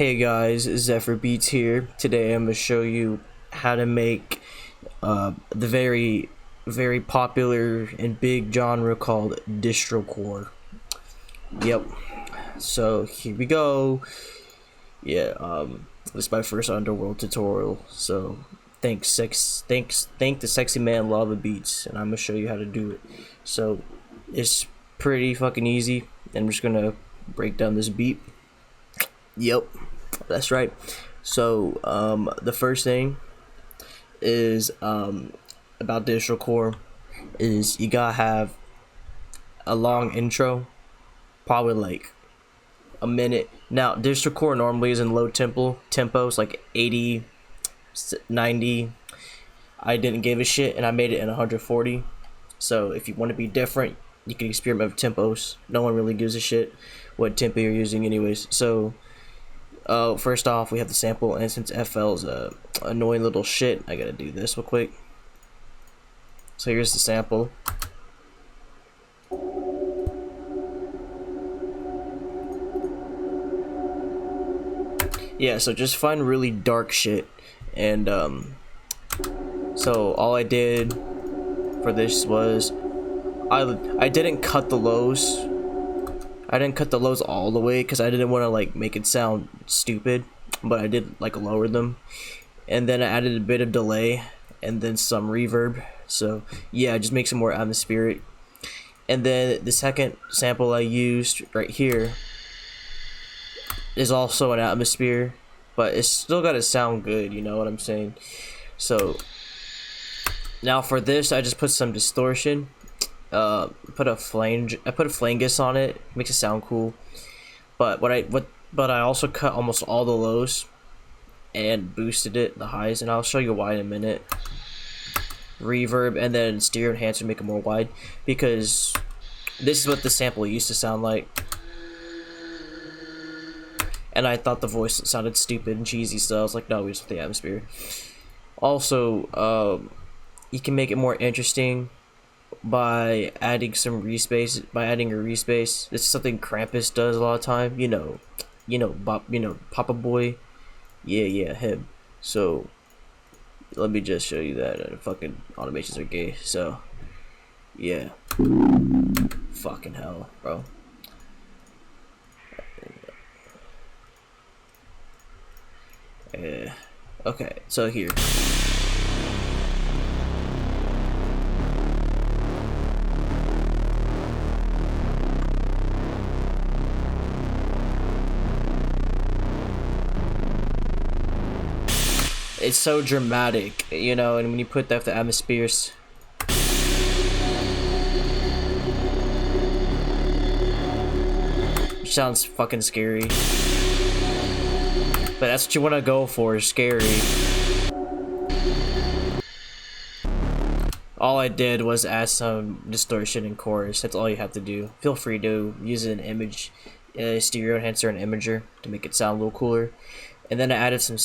Hey guys, Zxphyr Beats here. Today I'm gonna show you how to make the very popular and big genre called Distrocore. Yep. So here we go. Yeah. This is my first Underworld tutorial. So thank the sexy man Lava Beats, and I'm gonna show you how to do it. So it's pretty fucking easy. I'm just gonna break down this beat. Yep, that's right. So the first thing is about Distrocore is you gotta have a long intro, probably like a minute. Now Distrocore normally is in low tempos like 80, 90. I didn't give a shit and I made it in 140. So if you want to be different, you can experiment with tempos. No one really gives a shit what tempo you're using anyways. So first off, we have the sample, and since FL is a annoying little shit, I gotta do this real quick. So here's the sample. Yeah, so just find really dark shit, and so all I did for this was I didn't cut the lows. I didn't cut the lows all the way because I didn't want to like make it sound stupid, but I did like lower them, and then I added a bit of delay and then some reverb. So yeah, just makes it more atmospheric. And then the second sample I used right here is also an atmosphere, but it's still got to sound good, you know what I'm saying? So now for this, I just put some distortion. I put a flangus on it, makes it sound cool. But I also cut almost all the lows and boosted the highs, and I'll show you why in a minute. Reverb and then stereo enhancer, make it more wide, because this is what the sample used to sound like. And I thought the voice sounded stupid and cheesy, so I was like, no, we just want the atmosphere. Also, you can make it more interesting by adding some respace. By adding a respace, this is something Krvmpux does a lot of time. Papa Boy, yeah, him. So let me just show you that fucking automations are gay. So yeah, fucking hell, bro. Okay, so here. It's so dramatic, you know, and when you put that with the atmospheres, it sounds fucking scary. But that's what you want to go for, scary. All I did was add some distortion and chorus. That's all you have to do. Feel free to use an image, stereo enhancer and imager to make it sound a little cooler. And then I added some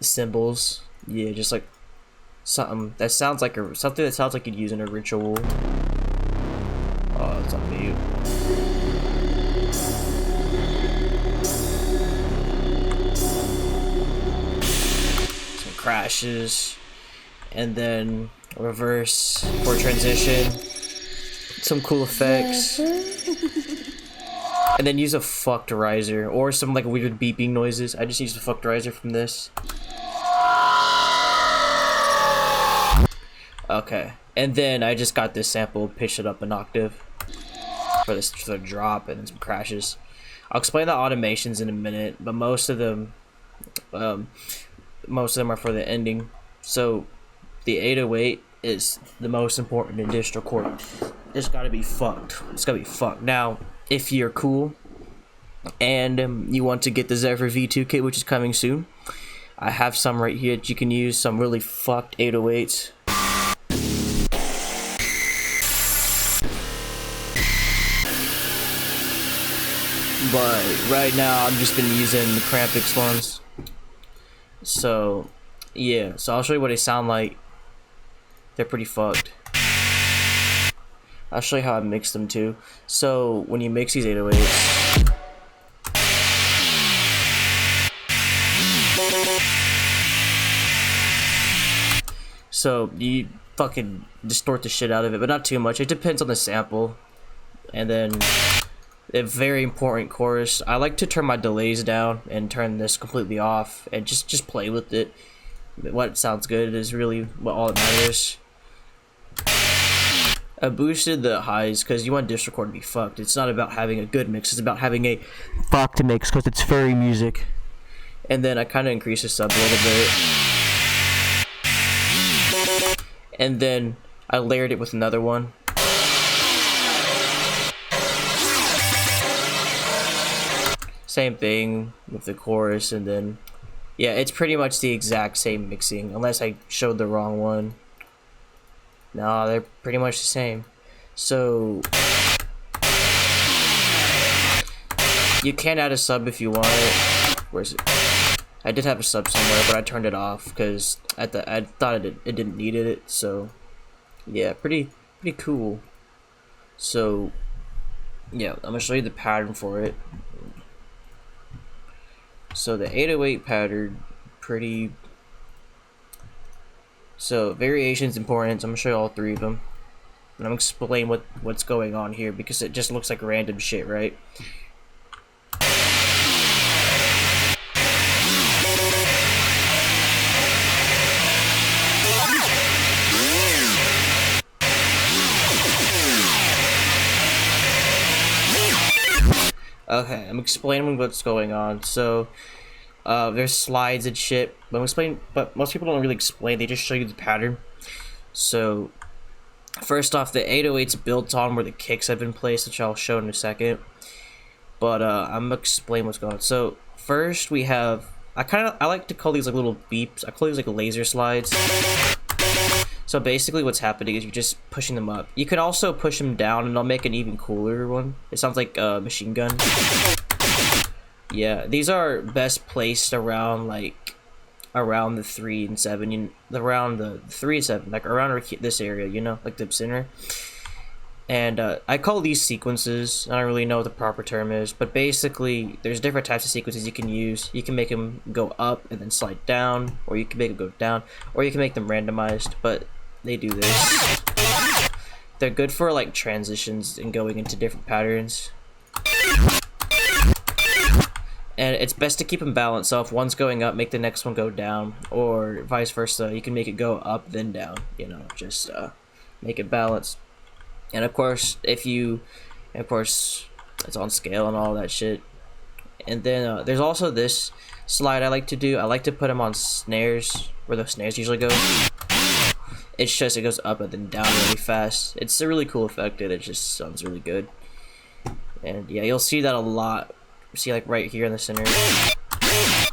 cymbals. Yeah, just like something that sounds like you'd use in a ritual. Oh, it's on mute. Some crashes, and then reverse for transition. Some cool effects. And then use a fucked riser or some like weird beeping noises. I just used a fucked riser from this. Okay, and then I just got this sample, pitched it up an octave for the drop, and then some crashes. I'll explain the automations in a minute, but most of them are for the ending. So the 808 is the most important in Distrocore. It's gotta be fucked. It's gotta be fucked. Now, if you're cool and you want to get the Zxphyr V2 kit, which is coming soon, I have some right here that you can use. Some really fucked 808s. But right now I've just been using the Krvmpux ones. So yeah, so I'll show you what they sound like. They're pretty fucked. I'll show you how I mix them too. So when you mix these 808s, So you fucking distort the shit out of it, but not too much. It depends on the sample. And then a very important chorus. I like to turn my delays down and turn this completely off and just play with it. What sounds good is really what all that matters. I boosted the highs because you want Distrocore to be fucked. It's not about having a good mix, it's about having a fucked mix because it's furry music. And then I kind of increased the sub a little bit. And then I layered it with another one. Same thing with the chorus, and then yeah, it's pretty much the exact same mixing unless I showed the wrong one. No, they're pretty much the same. So you can add a sub if you want it. Where's it? I did have a sub somewhere, but I turned it off because I thought it didn't need it. So yeah, pretty cool. So yeah, I'm gonna show you the pattern for it. So the 808 pattern, so variation's important. So I'm gonna show you all three of them, and I'm gonna explain what's going on here because it just looks like random shit, right? Okay, I'm explaining what's going on. So there's slides and shit, but most people don't really explain. They just show you the pattern. So first off, the 808's built on where the kicks have been placed, which I'll show in a second. But I'm gonna explain what's going on. So first we have, I like to call these like little beeps. I call these like laser slides. So basically what's happening is you're just pushing them up. You can also push them down and I'll make an even cooler one. It sounds like a machine gun. Yeah, these are best placed around around the 3 and 7, around the 3 and 7, like around this area, you know, like the center. And I call these sequences. I don't really know what the proper term is, but basically there's different types of sequences you can use. You can make them go up and then slide down, or you can make them go down, or you can make them randomized, but they do this. They're good for like transitions and going into different patterns. And it's best to keep them balanced, so if one's going up, make the next one go down, or vice versa. You can make it go up then down, you know, just make it balanced. And of course, it's on scale and all that shit. And then there's also this slide I like to do. I like to put them on snares, where the snares usually go. It's just, it goes up and then down really fast. It's a really cool effect, and it just sounds really good. And yeah, you'll see that a lot. See, like right here in the center. But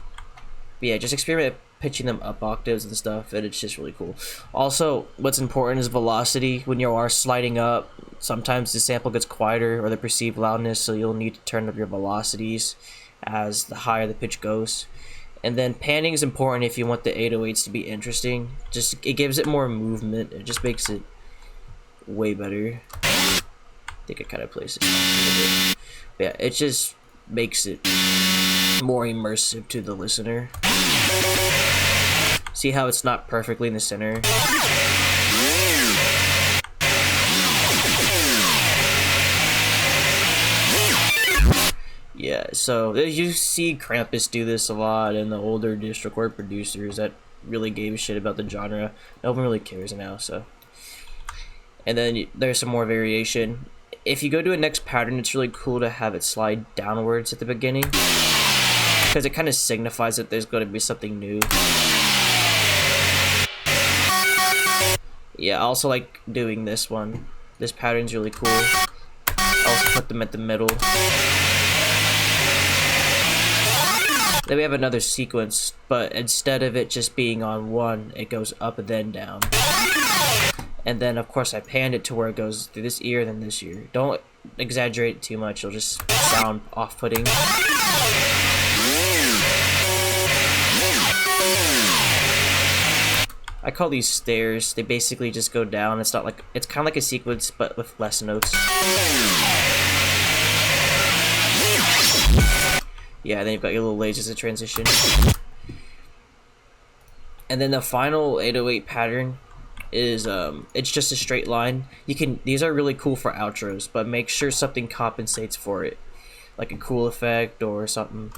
yeah, just experiment pitching them up octaves and stuff, and it's just really cool. Also, what's important is velocity. When you are sliding up, sometimes the sample gets quieter or the perceived loudness, so you'll need to turn up your velocities as the higher the pitch goes. And then panning is important if you want the 808s to be interesting. Just, it gives it more movement. It just makes it way better. I think I kind of placed it a little bit. But yeah, it just makes it more immersive to the listener. See how it's not perfectly in the center? Yeah, so you see Krvmpux do this a lot, and the older Distrocore producers that really gave a shit about the genre. No one really cares now, so. And then there's some more variation. If you go to a next pattern, it's really cool to have it slide downwards at the beginning, because it kind of signifies that there's going to be something new. Yeah, I also like doing this one. This pattern's really cool. I also put them at the middle. Then we have another sequence, but instead of it just being on one, it goes up and then down. And then, of course, I panned it to where it goes through this ear, then this ear. Don't exaggerate too much, it'll just sound off-putting. I call these stairs. They basically just go down. It's not like, it's kind of like a sequence, but with less notes. Yeah, then you've got your little lasers of transition. And then the final 808 pattern is it's just a straight line. These are really cool for outros, but make sure something compensates for it, like a cool effect or something.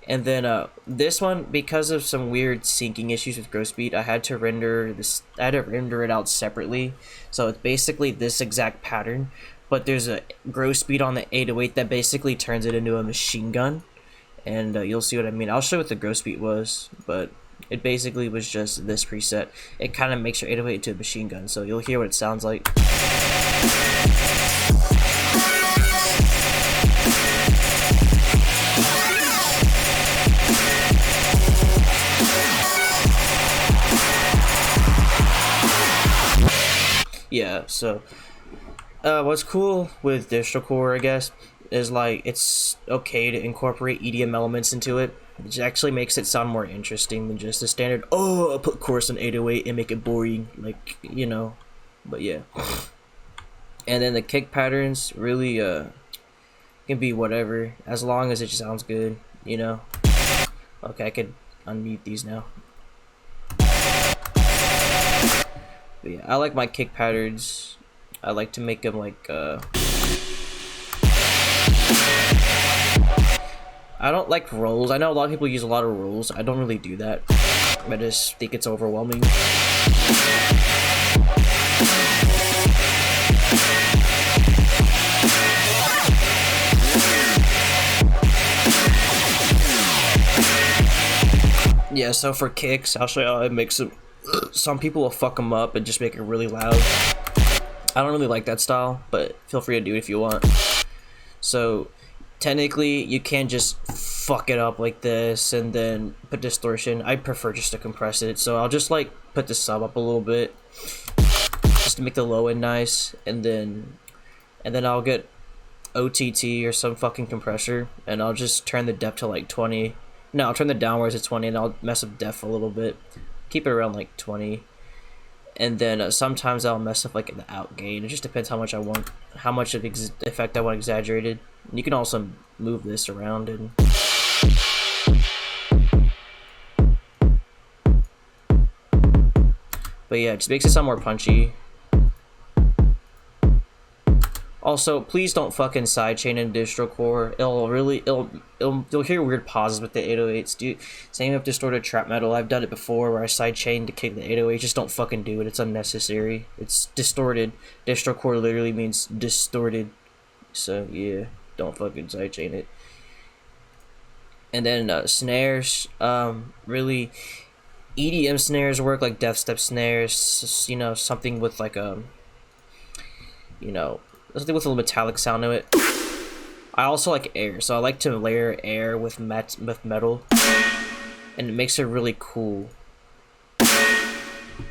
And then this one, because of some weird syncing issues with gross beat, I had to render it out separately. So it's basically this exact pattern, but there's a gross beat on the 808 that basically turns it into a machine gun. And you'll see what I mean. I'll show what the gross beat was, but it basically was just this preset. It kind of makes your 808 into a machine gun, so you'll hear what it sounds like. Yeah, so what's cool with Distrocore, I guess, is like it's okay to incorporate EDM elements into it, which actually makes it sound more interesting than just the standard, oh, I'll put chorus on 808 and make it boring, like, you know. But yeah. And then the kick patterns really can be whatever, as long as it just sounds good, you know. Okay, I could unmute these now. But yeah, I like my kick patterns. I like to make them like I don't like rolls. I know a lot of people use a lot of rolls. I don't really do that. I just think it's overwhelming. Yeah, so for kicks, I'll show you how I mix them. Some people will fuck them up and just make it really loud. I don't really like that style, but feel free to do it if you want. So technically you can't just fuck it up like this and then put distortion. I prefer just to compress it, so I'll just like put the sub up a little bit just to make the low end nice, and then I'll get OTT or some fucking compressor and I'll just turn the depth to like 20. No, I'll turn the downwards to 20 and I'll mess up depth a little bit. Keep it around like 20. And then sometimes I'll mess up like the out gain. It just depends how much I want, how much of effect I want exaggerated. And you can also move this around and but yeah, it just makes it sound more punchy. Also, please don't fucking sidechain in Distrocore. You'll hear weird pauses with the 808s, dude. Same with distorted trap metal. I've done it before where I sidechain to kick the 808. Just don't fucking do it. It's unnecessary. It's distorted. Distrocore literally means distorted. So yeah, don't fucking sidechain it. And then snares, really EDM snares work, like death step snares. You know, something with like you know, something with a metallic sound to it. I also like air, so I like to layer air with metal, and it makes it really cool.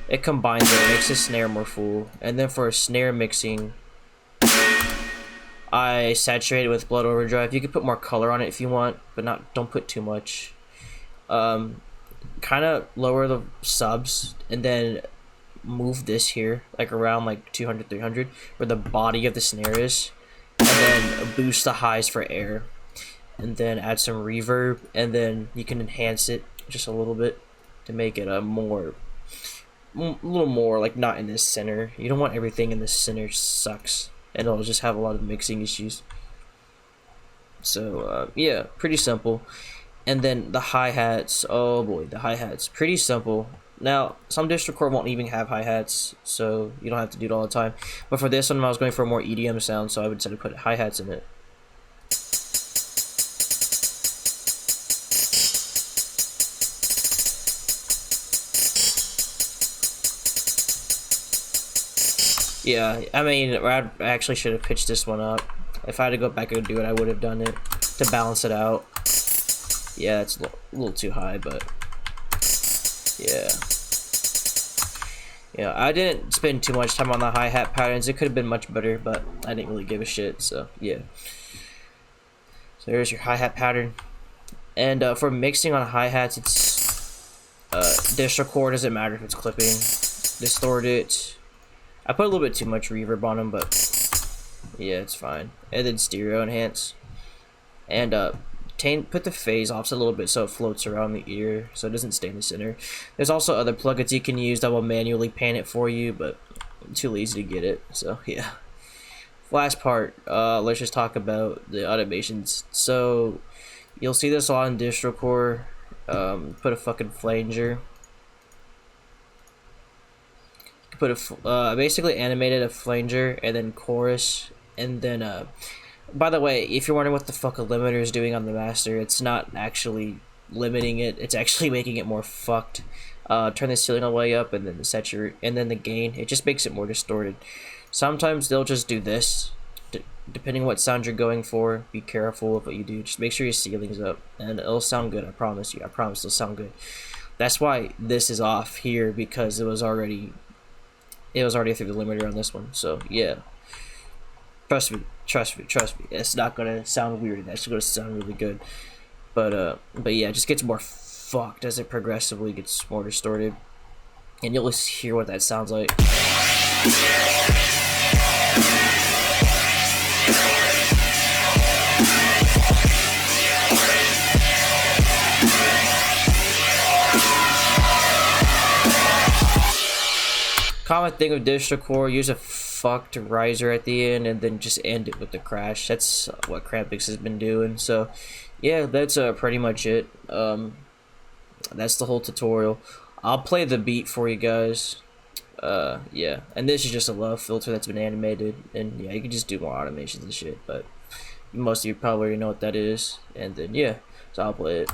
It combines it, makes the snare more full. And then for snare mixing, I saturate it with Blood Overdrive. You can put more color on it if you want, but don't put too much. Kind of lower the subs, and then move this here like around like 200 300 where the body of the snare is, and then boost the highs for air, and then add some reverb, and then you can enhance it just a little bit to make it a little more like not in the center. You don't want everything in the center, sucks, and it'll just have a lot of mixing issues. So yeah, pretty simple. And then the hi-hats, oh boy, the hi-hats, pretty simple. Now, some Distrocore won't even have hi-hats, so you don't have to do it all the time. But for this one, I was going for a more EDM sound, so I would decided to put hi-hats in it. Yeah, I mean, I actually should have pitched this one up. If I had to go back and do it, I would have done it to balance it out. Yeah, it's a little too high, but yeah. Yeah, I didn't spend too much time on the hi-hat patterns. It could have been much better, but I didn't really give a shit, so yeah. So there's your hi-hat pattern. And for mixing on hi-hats, it's Distrocore, doesn't matter if it's clipping. Distort it. I put a little bit too much reverb on them, but yeah, it's fine. And then stereo enhance. And put the phase offset a little bit so it floats around the ear, so it doesn't stay in the center. There's also other plugins you can use that will manually pan it for you, but I'm too lazy to get it. So yeah. Last part, let's just talk about the automations. So you'll see this a lot in Distrocore. Put a fucking flanger. Put a basically animated a flanger and then chorus, and then by the way, if you're wondering what the fuck a limiter is doing on the master, it's not actually limiting it, it's actually making it more fucked. Turn the ceiling all the way up and then the saturate and then the gain, it just makes it more distorted. Sometimes they'll just do this, depending on what sound you're going for. Be careful of what you do, just make sure your ceiling's up and it'll sound good. I promise you, I promise it'll sound good. That's why this is off here, because it was already through the limiter on this one. So yeah, trust me, it's not gonna sound weird, it's actually gonna sound really good. But yeah, it just gets more fucked as it progressively gets more distorted, and you'll just hear what that sounds like. Common thing with Distrocore, use a fucked riser at the end and then just end it with the crash. That's what Krvmpux has been doing. So yeah, that's pretty much it. That's the whole tutorial. I'll play the beat for you guys. Yeah, and this is just a love filter that's been animated, and yeah, you can just do more automations and shit, but most of you probably already know what that is. And then yeah, so I'll play it.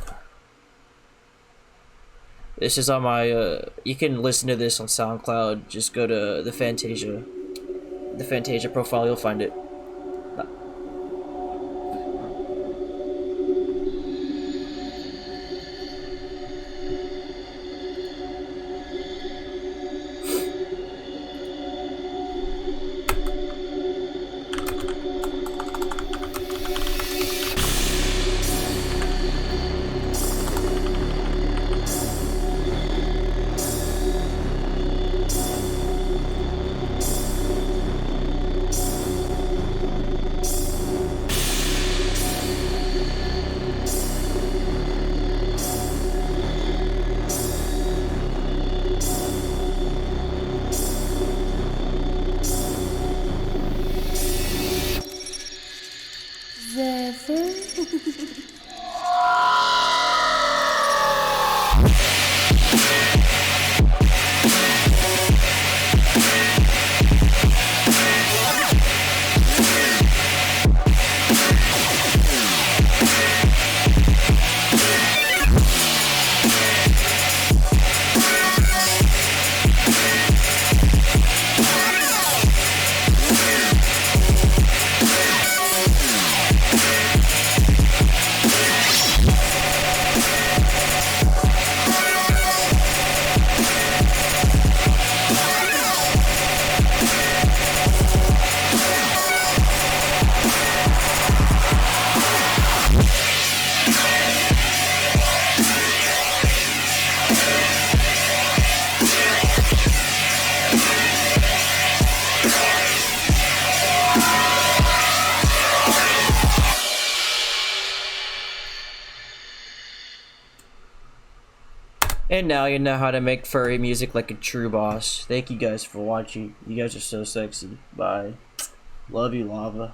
This is on my, you can listen to this on SoundCloud. Just go to the Fantasia profile, you'll find it. Zxphyr. And now you know how to make furry music like a true boss. Thank you guys for watching. You guys are so sexy. Bye. Love you, Lava.